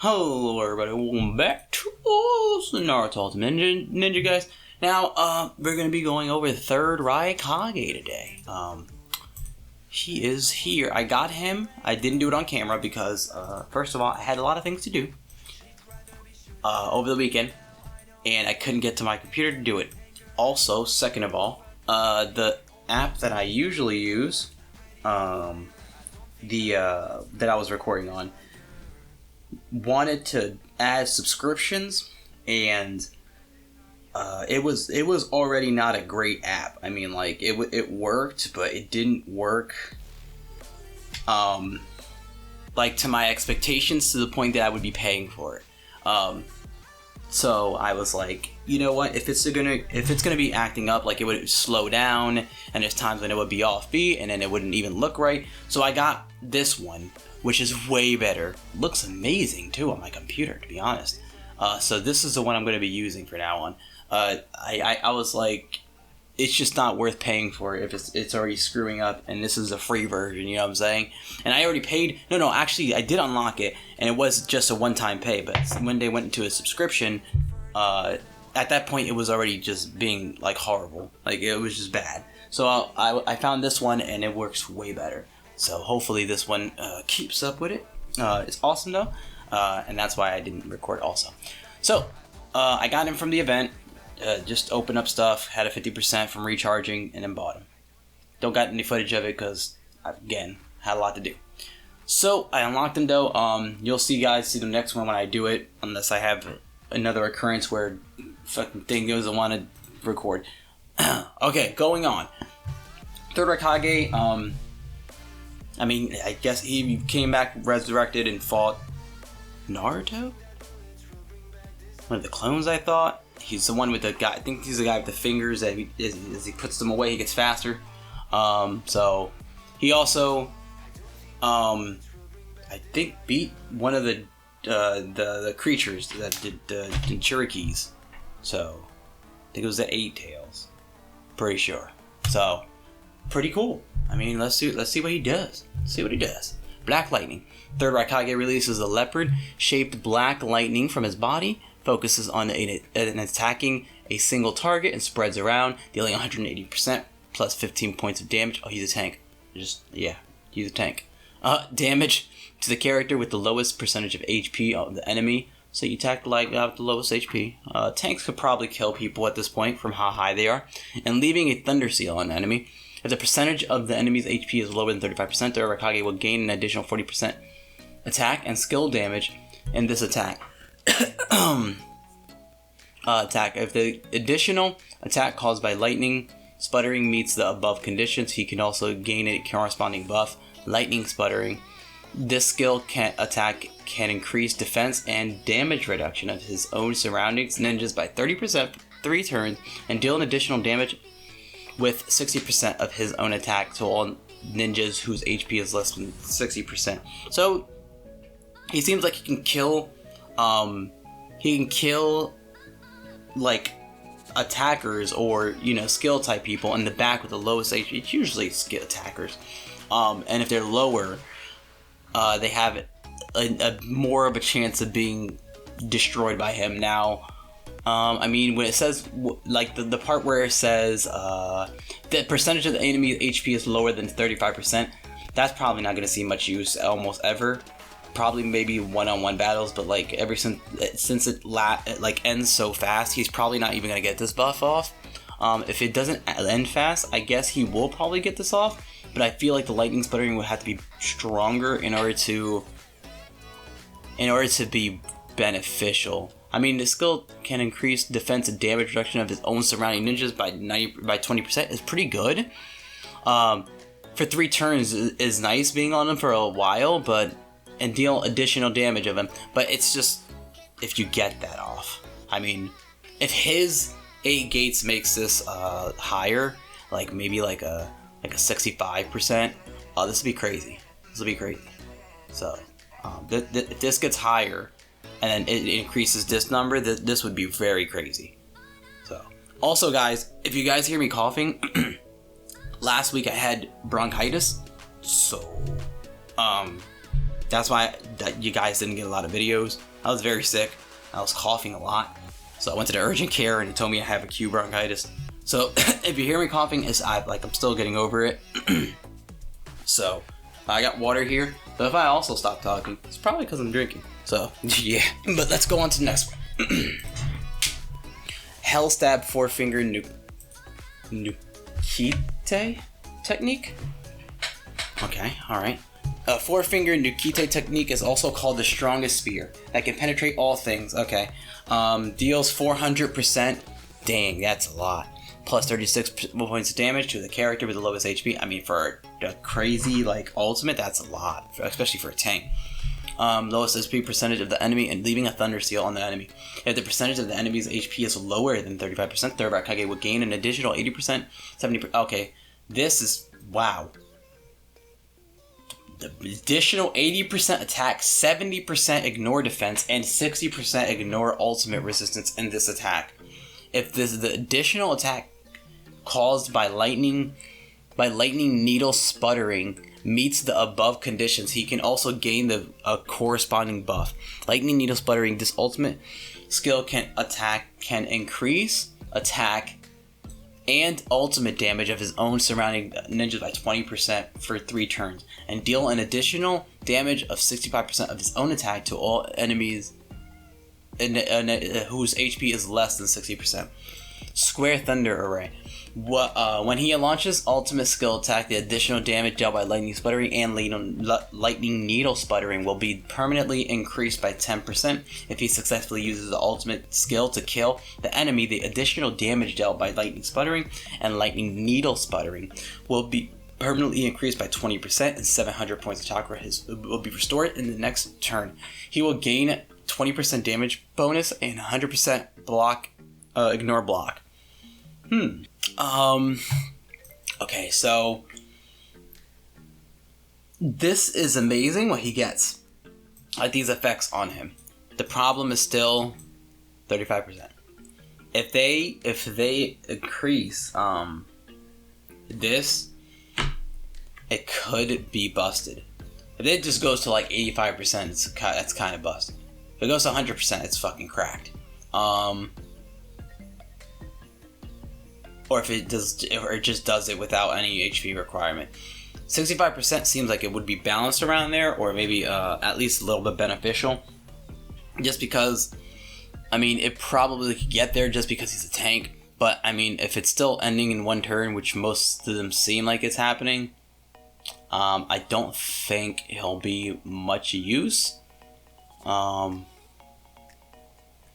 Hello everybody, welcome back to the Naruto Ultimate Ninja guys. Now, we're going to be going over the third Raikage today. He is here. I got him. I didn't do it on camera because, first of all, I had a lot of things to do over the weekend, and I couldn't get to my computer to do it. Also, second of all, the app that I usually use, that I was recording on, wanted to add subscriptions, and it was already not a great app. I mean, like, it worked, but it didn't work like to my expectations, to the point that I would be paying for it. So I was like, you know what, if it's gonna be acting up, like, it would slow down, and there's times when it would be offbeat and then it wouldn't even look right. So I got this one, which is way better. Looks amazing too on my computer, to be honest. So this is the one I'm going to be using from now on. I was like, it's just not worth paying for if it's already screwing up, and this is a free version, you know what I'm saying? And I already paid. No, actually, I did unlock it, and it was just a one-time pay. But when they went into a subscription, at that point, it was already just being like horrible. Like, it was just bad. So I found this one, and it works way better. So hopefully this one keeps up with it. It's awesome though, and that's why I didn't record also. So I got him from the event, just opened up stuff, had a 50% from recharging, and then bought him. Don't got any footage of it because, again, had a lot to do. So I unlocked him though. You'll see the next one when I do it, unless I have another occurrence where fucking thing doesn't want to record. Okay, going on. Third Raikage, I mean, I guess he came back resurrected and fought Naruto? One of the clones, I thought. He's the one with the guy. I think he's the guy with the fingers that as he puts them away, he gets faster. So he also, I think, beat one of the creatures that did the Chiriki's. So I think it was the 8 Tails. Pretty sure. So pretty cool. I mean, let's see what he does. See what he does. Black lightning. Third Raikage releases a leopard-shaped black lightning from his body, focuses on attacking a single target, and spreads around, dealing 180% plus 15 points of damage. Oh, he's a tank. He's a tank. Damage to the character with the lowest percentage of HP of the enemy. So you attack the light with the lowest HP. Tanks could probably kill people at this point from how high they are, and leaving a thunder seal on the enemy. If the percentage of the enemy's HP is lower than 35%, the Raikage will gain an additional 40% attack and skill damage in this attack. If the additional attack caused by lightning sputtering meets the above conditions, he can also gain a corresponding buff, lightning sputtering. This skill can increase defense and damage reduction of his own surroundings ninjas by 30% for 3 turns, and deal an additional damage with 60% of his own attack to all ninjas whose HP is less than 60%. So he seems like he can kill like attackers or, you know, skill type people in the back with the lowest HP. It's usually skill attackers, and if they're lower, they have a more of a chance of being destroyed by him. Now, I mean, when it says, like, the part where it says the percentage of the enemy's HP is lower than 35%, that's probably not going to see much use almost ever. Probably maybe one-on-one battles, but like since it ends so fast, he's probably not even going to get this buff off. If it doesn't end fast, I guess he will probably get this off, but I feel like the lightning sputtering would have to be stronger in order to be beneficial. I mean, the skill can increase defense and damage reduction of his own surrounding ninjas by 20%. Is pretty good. For 3 turns is nice being on him for a while, and deal additional damage of him. But it's just, if you get that off. I mean, if his 8 gates makes this higher, like maybe like a 65%, this would be crazy. So if this gets higher, and then it increases this number, this would be very crazy. So, also guys, if you guys hear me coughing, last week I had bronchitis, so that's why you guys didn't get a lot of videos. I was very sick. I was coughing a lot. So I went to the urgent care and it told me I have acute bronchitis. So if you hear me coughing, I'm still getting over it. So I got water here. But if I also stop talking, it's probably because I'm drinking. So yeah. But let's go on to the next one. Hell Stab 4-finger Nukite technique? Okay, alright. A 4-finger Nukite technique is also called the strongest spear that can penetrate all things. Okay. Deals 400%. Dang, that's a lot. Plus 36 points of damage to the character with the lowest HP. I mean, for a crazy, like, ultimate, that's a lot. Especially for a tank. Lowest SP percentage of the enemy and leaving a Thunder Seal on the enemy. If the percentage of the enemy's HP is lower than 35%, Third Raikage will gain an additional 80%, 70%. Okay, this is, wow. The additional 80% attack, 70% ignore defense, and 60% ignore ultimate resistance in this attack. If this the additional attack caused by lightning needle sputtering meets the above conditions, he can also gain a corresponding buff. Lightning needle sputtering, this ultimate skill can increase attack and ultimate damage of his own surrounding ninjas by 20% for 3 turns, and deal an additional damage of 65% of his own attack to all enemies whose HP is less than 60%. Square Thunder Array. When he launches ultimate skill attack, the additional damage dealt by lightning sputtering and lightning needle sputtering will be permanently increased by 10%. If he successfully uses the ultimate skill to kill the enemy, the additional damage dealt by lightning sputtering and lightning needle sputtering will be permanently increased by 20%, and 700 points of chakra will be restored in the next turn. He will gain 20% damage bonus and 100% ignore block. Okay, so this is amazing what he gets. Like these effects on him. The problem is still 35%. If they increase this, it could be busted. If it just goes to like 85%, that's kind of busted. If it goes to 100%, it's fucking cracked. Or if it just does it without any HP requirement. 65% seems like it would be balanced around there, or maybe at least a little bit beneficial. Just because, I mean, it probably could get there just because he's a tank. But, I mean, if it's still ending in 1 turn, which most of them seem like it's happening, I don't think he'll be much use.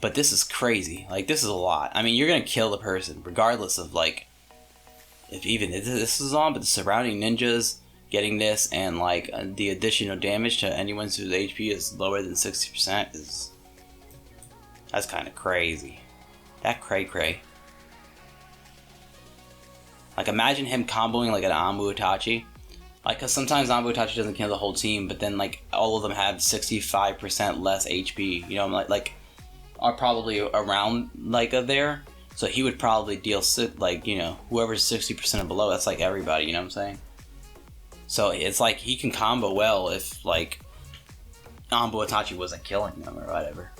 But this is crazy. Like, this is a lot. I mean, you're going to kill the person, regardless of, like, if even this is on, but the surrounding ninjas getting this and, like, the additional damage to anyone whose HP is lower than 60% is... That's kind of crazy. That cray-cray. Like, imagine him comboing, like, an Anbu Itachi. Like, because sometimes Anbu Itachi doesn't kill the whole team, but then, like, all of them have 65% less HP. You know, like are probably around like there, so he would probably deal like, you know, whoever's 60% and below, that's like everybody, you know what I'm saying? So it's like he can combo well if like Anbu Itachi wasn't killing them or whatever.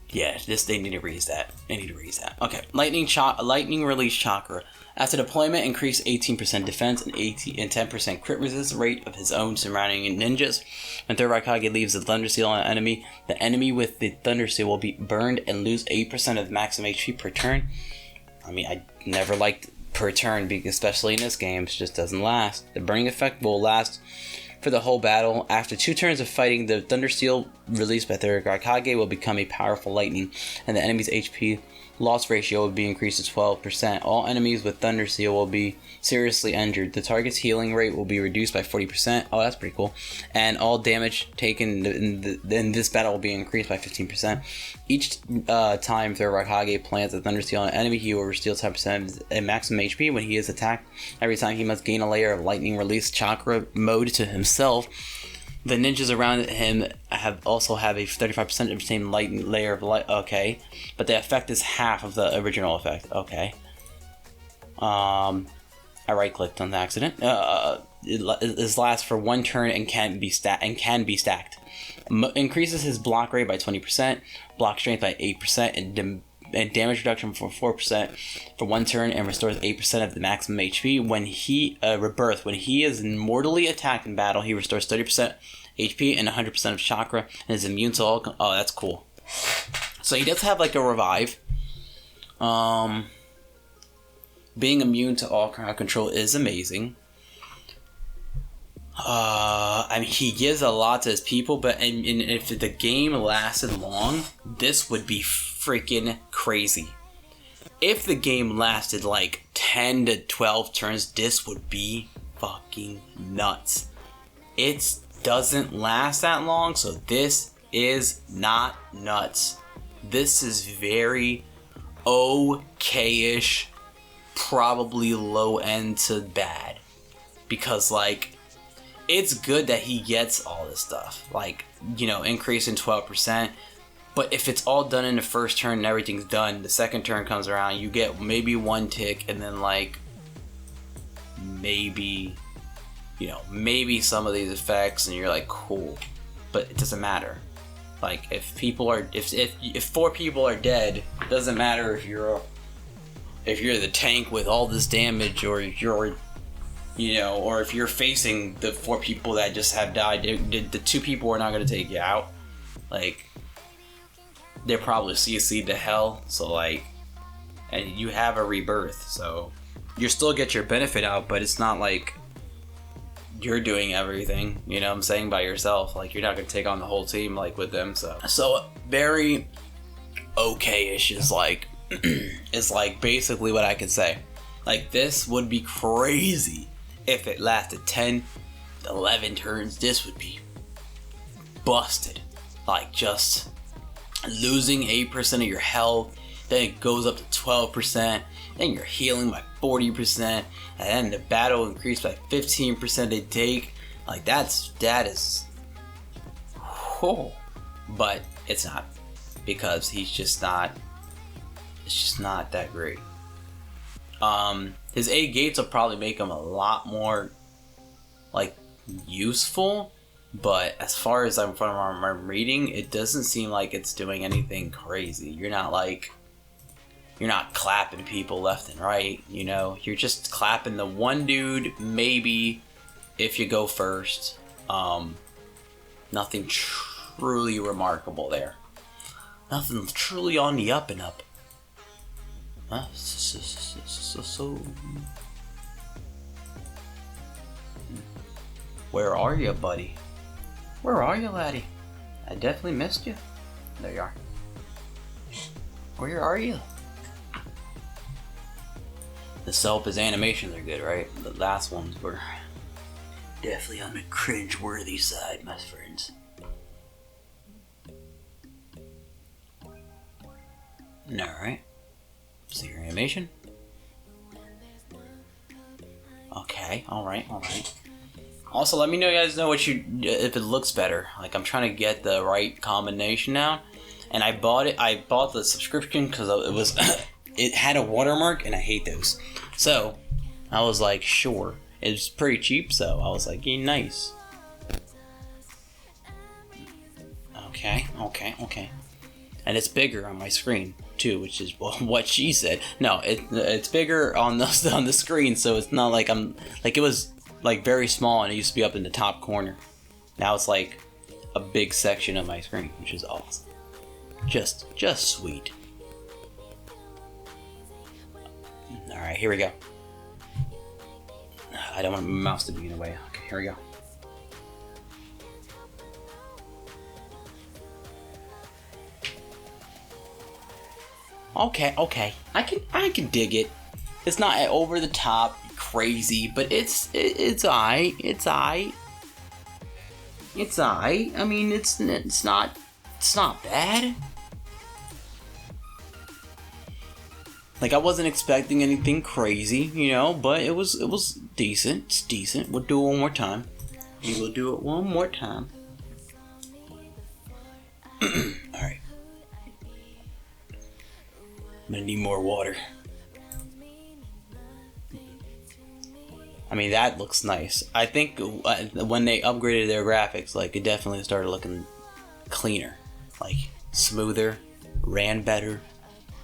Yeah, they need to raise that. Okay, lightning release chakra. After deployment, increase 18% defense and 10% crit resist rate of his own surrounding ninjas. When Third Raikage leaves the Thunder Seal on an enemy, the enemy with the Thunder Seal will be burned and lose 8% of maximum HP per turn. I mean, I never liked per turn, especially in this game. It just doesn't last. The burning effect will last for the whole battle. After 2 turns of fighting, the Thunder Seal released by Third Raikage will become a powerful lightning, and the enemy's HP loss ratio will be increased to 12%. All enemies with Thunder Seal will be seriously injured. The target's healing rate will be reduced by 40%. Oh, that's pretty cool. And all damage taken in this battle will be increased by 15%. Each time Third Raikage plants a Thunder Seal on an enemy, he will restore 10% of maximum HP when he is attacked. Every time he must gain a layer of lightning release chakra mode to himself. The ninjas around him also have a 35% of the same lightning layer of light. Okay, but the effect is half of the original effect. Okay. I right-clicked on accident. It lasts for 1 turn and can be stacked. Increases his block rate by 20%, block strength by 8%, and damage reduction for 4% for 1 turn, and restores 8% of the maximum HP. When he rebirth, when he is mortally attacked in battle, he restores 30% HP and 100% of chakra, and is immune to all. Oh, that's cool. So he does have like a revive. Being immune to all crowd control is amazing. I mean, he gives a lot to his people, but and if the game lasted long, this would be freaking crazy. If the game lasted like 10 to 12 turns, this would be fucking nuts. It doesn't last that long, so this is not nuts. This is very okay-ish, probably low end to bad, because like it's good that he gets all this stuff, like, you know, increase in 12%, but if it's all done in the first turn and everything's done, the second turn comes around, you get maybe 1 tick, and then like maybe, you know, maybe some of these effects, and you're like, cool, but it doesn't matter. Like if 4 people are dead, it doesn't matter if you're the tank with all this damage, or you're, you know, or if you're facing the 4 people that just have died. The 2 people are not going to take you out. Like, they're probably CC'd to hell. So like, and you have a rebirth, so you still get your benefit out, but it's not like you're doing everything, you know what I'm saying, by yourself. Like, you're not going to take on the whole team like with them. So very okay-ish is like is like basically what I can say. Like, this would be crazy if it lasted 10, 11 turns. This would be busted. Like, just losing 8% of your health, then it goes up to 12%, then you're healing by 40%, and then the battle increased by 15% a take. Like, that is whew. But it's not, because he's just not, it's just not that great. His 8 gates will probably make him a lot more like useful, but as far as I'm reading, it doesn't seem like it's doing anything crazy. You're not clapping people left and right, you know. You're just clapping the one dude, maybe, if you go first. Nothing truly remarkable there. Nothing truly on the up and up. So where are you, buddy? Where are you, laddie? I definitely missed you. There you are. Where are you? His animations are good, right? The last ones were definitely on the cringe-worthy side, my friends. Alright. See your animation. Okay, alright. Also, let me know, you guys know if it looks better. Like, I'm trying to get the right combination now. And I bought the subscription because it was it had a watermark, and I hate those. So I was like, sure. It was pretty cheap, so I was like, yeah, nice. Okay. And it's bigger on my screen too, which is what she said. No, it's bigger on the screen, so it's not like it was like very small, and it used to be up in the top corner. Now it's like a big section of my screen, which is awesome. Just sweet. All right, here we go. I don't want my mouse to be in the way. Okay, here we go. Okay. I can dig it. It's not over the top crazy, but it's aight. It's aight. I mean, it's not bad. Like, I wasn't expecting anything crazy, you know, but it was decent. It's decent. We'll do it one more time. We will do it one more time. Alright. I'm gonna need more water. I mean, that looks nice. I think when they upgraded their graphics, like, it definitely started looking cleaner, like smoother, ran better,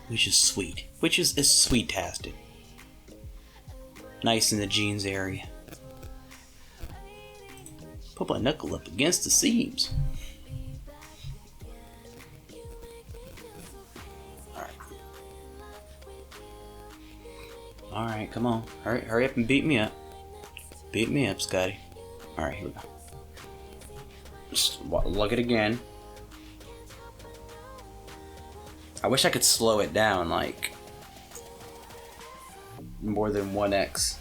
which is sweet. Which is sweet-tastic. Nice in the jeans area. Put my knuckle up against the seams. Alright, come on. Hurry up and beat me up. Beat me up, Scotty. Alright, here we go. Just look it again. I wish I could slow it down, like, more than 1x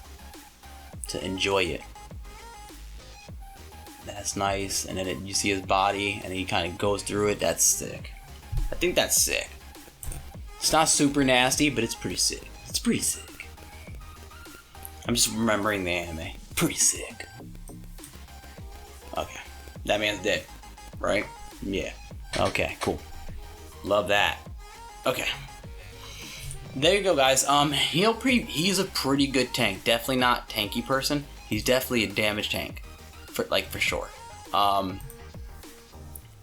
to enjoy it. That's nice, and then you see his body, and he kind of goes through it. That's sick. I think that's sick. It's not super nasty, but it's pretty sick. It's pretty sick. I'm just remembering the anime. Pretty sick. Okay. That man's dead, right? Yeah. Okay, cool. Love that. Okay. There you go, guys. He's a pretty good tank. Definitely not tanky person. He's definitely a damage tank. For sure.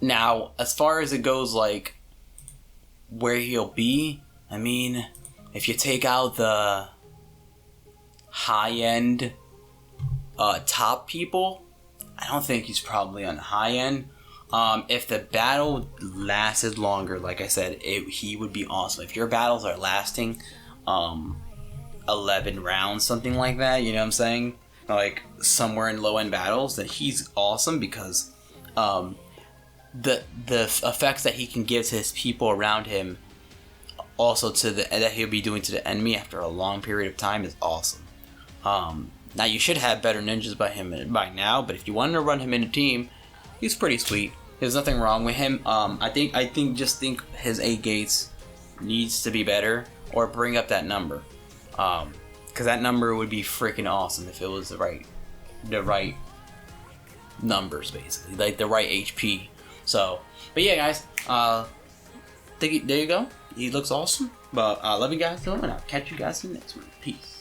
Now, as far as it goes, like, where he'll be, I mean, if you take out the high-end top people, I don't think he's probably on the high end. If the battle lasted longer, like I said, he would be awesome. If your battles are lasting 11 rounds, something like that, you know what I'm saying? Like somewhere in low end battles, then he's awesome because the effects that he can give to his people around him, also that he'll be doing to the enemy after a long period of time, is awesome. Now you should have better ninjas by now, but if you wanted to run him in a team, he's pretty sweet. There's nothing wrong with him. I think his 8 gates needs to be better, or bring up that number. Because that number would be freaking awesome if it was the right numbers, basically, like the right HP. So, but yeah, guys, there you go. He looks awesome. But love you guys, and I'll catch you guys in the next one. Peace.